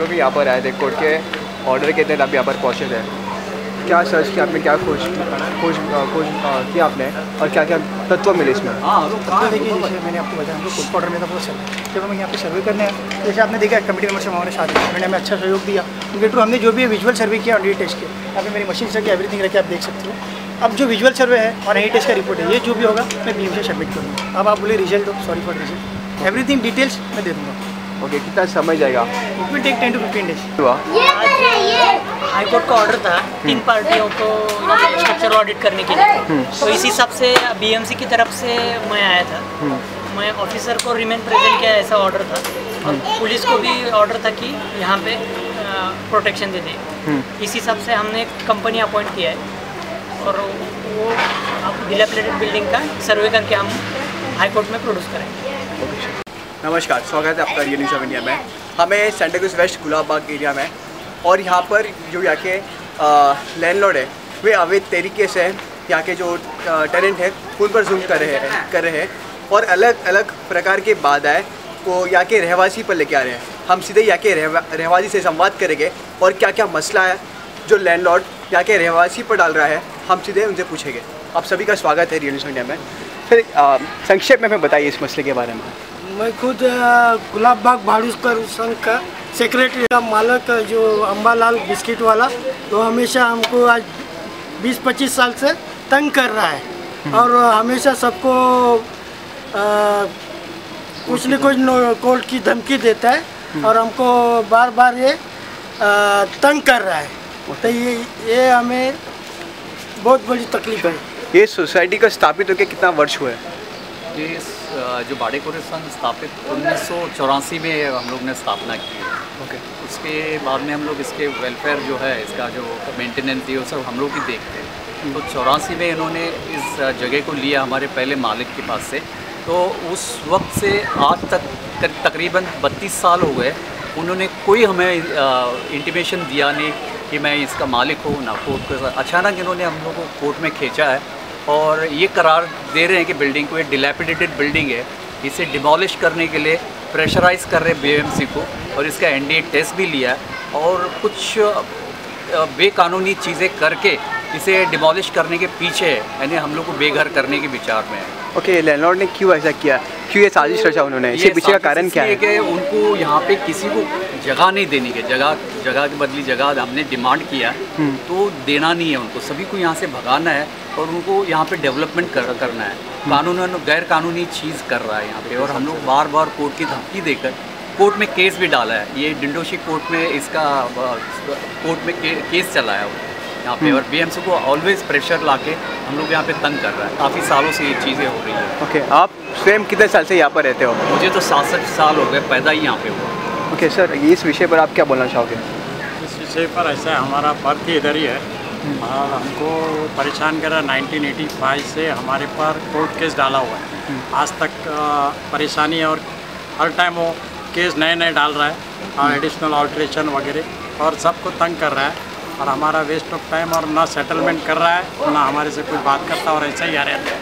लोग भी यहाँ पर आए थे, कोर्ट के ऑर्डर के तहत आप यहाँ पर पहुँचे थे। क्या सर्च किया आपने, क्या खोज किया आपने और क्या क्या तत्व मिले इसमें? तत्व देखिए, जैसे मैंने आपको बताया, हम लोग कोर्ट ऑर्डर में था बहुत सर्वे। जब हम यहाँ पे सर्वे करने हैं, जैसे आपने देखा कमेटी मेंबर से हमारे साथ उन्होंने हमें अच्छा सहयोग दिया। उनके थ्रू हमने जो भी विजुअल सर्वे किया और टेस्ट किया, यहाँ पे मेरी मशीन से एवरीथिंग रखे आप देख सकते हो। अब जो विजुअल सर्वे है और टेस्ट का रिपोर्ट है, ये जो भी होगा मैं BM से सबमिट करूँगा। अब आप बोले रिजल्ट दो, sorry for result, everything details मैं दे दूँगा। ओके, कितना समय जाएगा? It will take 10 to 15 days। High court का ऑर्डर था 3 पार्टियों को स्ट्रक्चरल ऑडिट करने के लिए, तो इस हिसाब से BMC की तरफ से मैं आया था। मैं ऑफिसर को रिमेन प्रेजेंट किया, ऐसा ऑर्डर था, और पुलिस को भी ऑर्डर था कि यहाँ पे प्रोटेक्शन दे दे। इस हिसाब से हमने एक कंपनी अपॉइंट किया है और वो डिलैपिडेटेड बिल्डिंग का सर्वे करके हम हाई कोर्ट में प्रोड्यूस करेंगे। नमस्कार, स्वागत है आपका रियल न्यूज़ ऑफ इंडिया में। हमें Santa cruise waste Gulab Bagh area में, और यहाँ पर जो यहाँ के लैंडलॉर्ड है वे अवैध तरीके से यहाँ के जो टेनेंट है उन पर जुल्म कर रहे हैं और अलग अलग प्रकार के बाधाएं को यहाँ के रहवासी पर लेके आ रहे हैं। हम सीधे यहाँ के रहवासी से संवाद करेंगे और क्या क्या मसला है जो लैंडलॉर्ड यहाँ के रहवासी पर डाल रहा है, हम सीधे उनसे पूछेंगे। आप सभी का स्वागत है रियल न्यूज़ इंडिया में। फिर संक्षेप में हमें बताइए इस मसले के बारे में। मैं खुद गुलाब बाग भाड़ूकर संघ का सेक्रेटरी का मालिक जो अम्बालाल बिस्किट वाला, तो हमेशा हमको आज 20-25 साल से तंग कर रहा है और हमेशा सबको कुछ न कुछ कोर्ट की धमकी देता है और हमको बार बार ये तंग कर रहा है। तो ये हमें बहुत बड़ी तकलीफ है। ये सोसाइटी का स्थापित होकर कितना वर्ष हुआ है? ये जो भाड़ेकोरे संघ स्थापित 1984 में हम लोग ने स्थापना की है। ओके। उसके बाद में हम लोग इसके वेलफेयर जो है, इसका जो मेंटेनेंस है वो सब हम लोग ही देखते हैं। तो 84 में इन्होंने इस जगह को लिया हमारे पहले मालिक के पास से। तो उस वक्त से आज तक तकरीबन 32 साल हो गए, उन्होंने कोई हमें इंटीमेशन दिया नहीं कि मैं इसका मालिक हूँ ना। कोर्ट के साथ अचानक इन्होंने हम लोग को कोर्ट में खींचा है और ये करार दे रहे हैं कि बिल्डिंग को, ये डिलैपिडेटेड बिल्डिंग है, इसे डिमोलिश करने के लिए प्रेशराइज़ कर रहे हैं BMC को, और इसका NDA टेस्ट भी लिया है और कुछ बेकानूनी चीज़ें करके इसे डिमोलिश करने के पीछे है, यानी हम लोग को बेघर करने के विचार में है। ओके, लैंडलॉर्ड ने क्यों ऐसा किया, क्यों ये साजिश रचा उन्होंने, इसके पीछे का कारण क्या है? कि उनको यहाँ पे किसी को जगह नहीं देनी है, जगह के बदली जगह हमने डिमांड किया तो देना नहीं है उनको, सभी को यहाँ से भगाना है और उनको यहाँ पे डेवलपमेंट करना है। कानून गैर कानूनी चीज़ कर रहा है यहाँ पे, और हम लोग बार बार कोर्ट की धमकी देकर कोर्ट में केस भी डाला है। ये डिंडोशी कोर्ट में इसका कोर्ट में केस चला है यहाँ पे, और BMC को ऑलवेज प्रेशर लाके हम लोग यहाँ पे तंग कर रहा है। काफ़ी सालों से ये चीज़ें हो रही है। ओके, आप स्वयं कितने साल से यहाँ पर रहते हो? मुझे तो 67 साल हो गए, पैदा ही यहाँ पे हुआ। ओके सर, इस विषय पर आप क्या बोलना चाहोगे? इस विषय पर ऐसा है, हमारा बर्थ ही इधर ही है और हमको परेशान कर रहा है। 1985 से हमारे पर कोर्ट केस डाला हुआ है, आज तक परेशानी है और हर टाइम वो केस नए नए डाल रहा है और एडिशनल ऑल्ट्रेशन वगैरह, और सबको तंग कर रहा है और हमारा वेस्ट ऑफ टाइम, और ना सेटलमेंट कर रहा है ना हमारे से कोई बात करता, और ऐसा ही आ रहता है।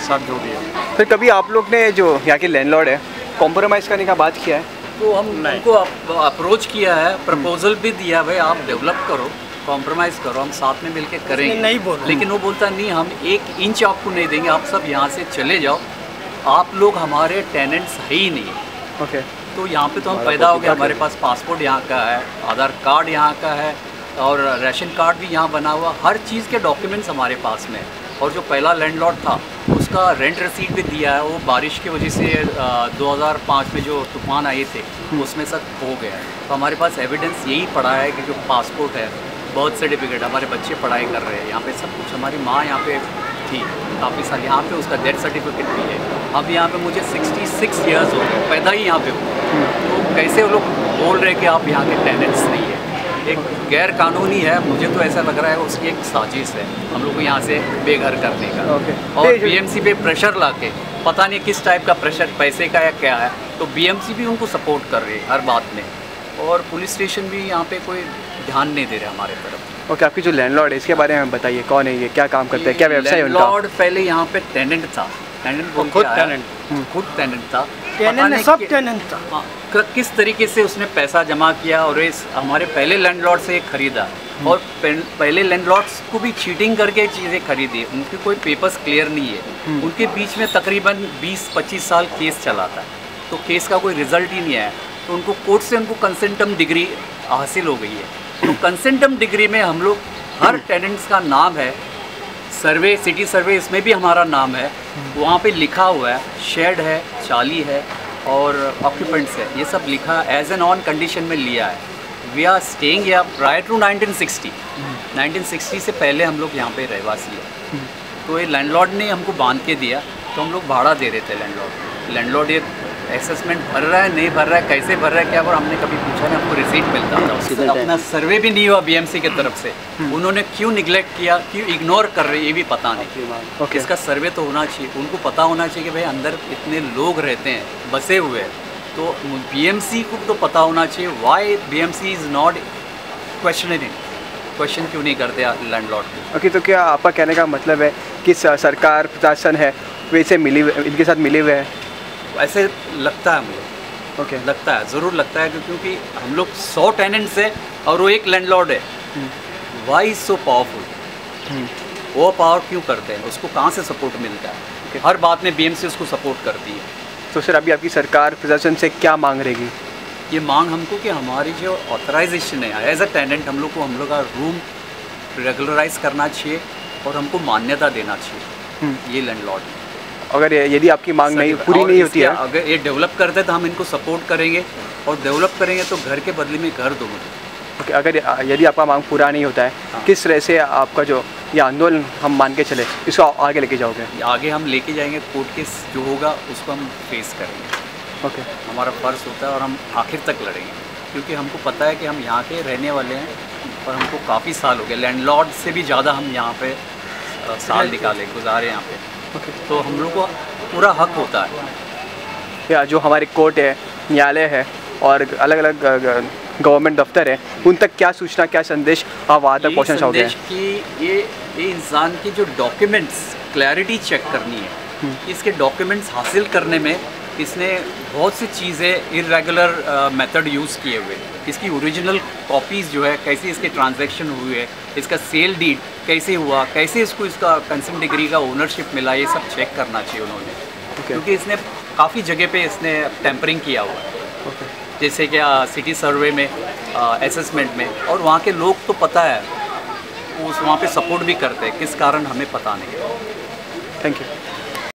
सब जो भी है। फिर कभी आप लोग ने जो यहाँ के लैंडलॉर्ड है कॉम्प्रोमाइज़ करने का बात किया है? तो हम उनको अप्रोच किया है, प्रपोजल भी दिया, भाई आप डेवलप करो, कॉम्प्रोमाइज़ करो, हम साथ में मिलके करेंगे। नहीं बोल, लेकिन वो बोलता नहीं, हम 1 इंच आपको नहीं देंगे, आप सब यहाँ से चले जाओ, आप लोग हमारे टेनेंट्स है ही नहीं। ओके। तो यहाँ पे तो हम पैदा हो गए, हमारे पास पासपोर्ट यहाँ का है, आधार कार्ड यहाँ का है और राशन कार्ड भी यहाँ बना हुआ, हर चीज़ के डॉक्यूमेंट्स हमारे पास में। और जो पहला लैंडलॉर्ड था उसका रेंट रसीद भी दिया है, वो बारिश की वजह से 2005 में जो तूफान आए थे उसमें सब हो गया है। तो हमारे पास एविडेंस यही पड़ा है कि जो पासपोर्ट है, बर्थ सर्टिफिकेट, हमारे बच्चे पढ़ाई कर रहे हैं यहाँ पे, सब कुछ। हमारी माँ यहाँ पे थी काफ़ी साल, यहाँ पे उसका डेथ सर्टिफिकेट भी है। अब यहाँ पे मुझे 66 ईयर्स हो गए, पैदा ही यहाँ पे हूँ। तो कैसे वो लोग बोल रहे हैं कि आप यहाँ के टेनेंट्स नहीं है? एक गैर कानूनी है, मुझे तो ऐसा लग रहा है उसकी एक साजिश है हम लोग को यहाँ से बेघर करने का। और BMC पे प्रेशर लाके, पता नहीं किस टाइप का प्रेशर, पैसे का या क्या है, तो BMC भी उनको सपोर्ट कर रही है हर बात में, और पुलिस स्टेशन भी यहाँ पे कोई ध्यान नहीं दे रहे हमारे तरफ। ओके, आपकी जो लैंडलॉर्ड है इसके बारे में बताइए, कौन है ये, क्या काम करते हैं, क्या व्यवसाय है उनका? लैंडलॉर्ड पहले यहाँ पे टेनेंट था, टेनेंट खुद टेनेंट खुद टेनेंट था, टेनेंट सब टेनेंट था। किस तरीके से उसने पैसा जमा किया और इस हमारे पहले लैंडलॉर्ड से खरीदा और पहले लैंडलॉर्ड्स को भी चीटिंग करके चीज़ें खरीदी। उनके कोई पेपर्स क्लियर नहीं है। उनके बीच में तकरीबन 20-25 साल केस चला था, तो केस का कोई रिजल्ट ही नहीं आया। तो उनको कोर्ट से उनको कंसेंटम डिग्री हासिल हो गई है। तो कंसेंटम डिग्री में हम लोग हर टेनेंट्स का नाम है, सर्वे, सिटी सर्वे, इसमें भी हमारा नाम है, वहाँ पे लिखा हुआ है, शेड है, चाली है और ऑक्यूपेंट्स है, ये सब लिखा एज एन ऑन कंडीशन में लिया है। वी आर स्टेइंग या प्रायर टू 1960 से पहले हम लोग यहाँ पे रहवासी है। तो ये लैंडलॉर्ड ने हमको बांध के दिया, तो हम लोग भाड़ा दे रहे थे लैंडलॉर्ड ये असेसमेंट भर रहा है, नहीं भर रहा है, कैसे भर रहा है क्या, और हमने कभी पूछा नहीं, हमको रिसीट मिलता था उससे। अपना सर्वे भी नहीं हुआ बीएमसी की तरफ से, उन्होंने क्यों निगलेक्ट किया, क्यों इग्नोर कर रहे, ये भी पता नहीं। इसका सर्वे तो होना चाहिए, उनको पता होना चाहिए कि भाई अंदर इतने लोग रहते हैं, बसे हुए हैं, तो बीएमसी को तो पता होना चाहिए why BMC is not question क्यों नहीं करते लैंडलॉर्ड को। ओके, तो क्या आपका कहने का मतलब है कि सरकार प्रशासन है वैसे इनके साथ मिले हुए हैं? ऐसे लगता है मुझे। ओके, लगता है, ज़रूर लगता है, क्योंकि हम लोग 100 टेनेंट्स है और वो एक लैंडलॉर्ड है। वाई इज सो पावरफुल, वो पावर क्यों करते हैं, उसको कहाँ से सपोर्ट मिलता है? हर बात में बीएमसी उसको सपोर्ट करती है। तो सर अभी आपकी सरकार प्रशासन से क्या मांग रहेगी? ये मांग हमको कि हमारी जो ऑथराइजेशन है एज अ टेनेंट, हम लोग का रूम रेगुलराइज करना चाहिए और हमको मान्यता देना चाहिए ये लैंडलॉर्ड। अगर यदि आपकी मांग नहीं पूरी नहीं होती है, अगर ये डेवलप करते हैं तो हम इनको सपोर्ट करेंगे, और डेवलप करेंगे तो घर के बदले में घर दूँगा। ओके, अगर यदि आपका मांग पूरा नहीं होता है, किस तरह से आपका जो ये आंदोलन हम मान के चले इसको आगे लेके जाओगे? आगे हम लेके जाएंगे, कोर्ट केस जो होगा उसको हम फेस करेंगे। ओके, हमारा फ़र्ज़ होता है और हम आखिर तक लड़ेंगे, क्योंकि हमको पता है कि हम यहाँ के रहने वाले हैं और हमको काफ़ी साल हो गए, लैंडलॉर्ड से भी ज़्यादा हम यहाँ पे साल गुजारे यहाँ पे। तो हम लोग को पूरा हक होता है। या जो हमारे कोर्ट है, न्यायालय है और अलग अलग गवर्नमेंट दफ्तर है, उन तक क्या सूचना, क्या संदेश आप वहाँ तक पहुँचना चाहोगे? कि ये इंसान की जो डॉक्यूमेंट्स क्लैरिटी चेक करनी है, इसके डॉक्यूमेंट्स हासिल करने में इसने बहुत सी चीज़ें इरेगुलर मेथड यूज़ किए हुए। इसकी ओरिजिनल कॉपीज़ जो है, कैसे इसके ट्रांजैक्शन हुए, इसका सेल डीड कैसे हुआ, कैसे इसको इसका कंसेंट डिग्री का ओनरशिप मिला, ये सब चेक करना चाहिए उन्होंने। क्योंकि इसने काफ़ी जगह पे इसने टेम्परिंग किया हुआ है, जैसे कि सिटी सर्वे में, असेसमेंट में, और वहाँ के लोग तो पता है, उस वहाँ पे सपोर्ट भी करते हैं, किस कारण हमें पता नहीं। Thank you.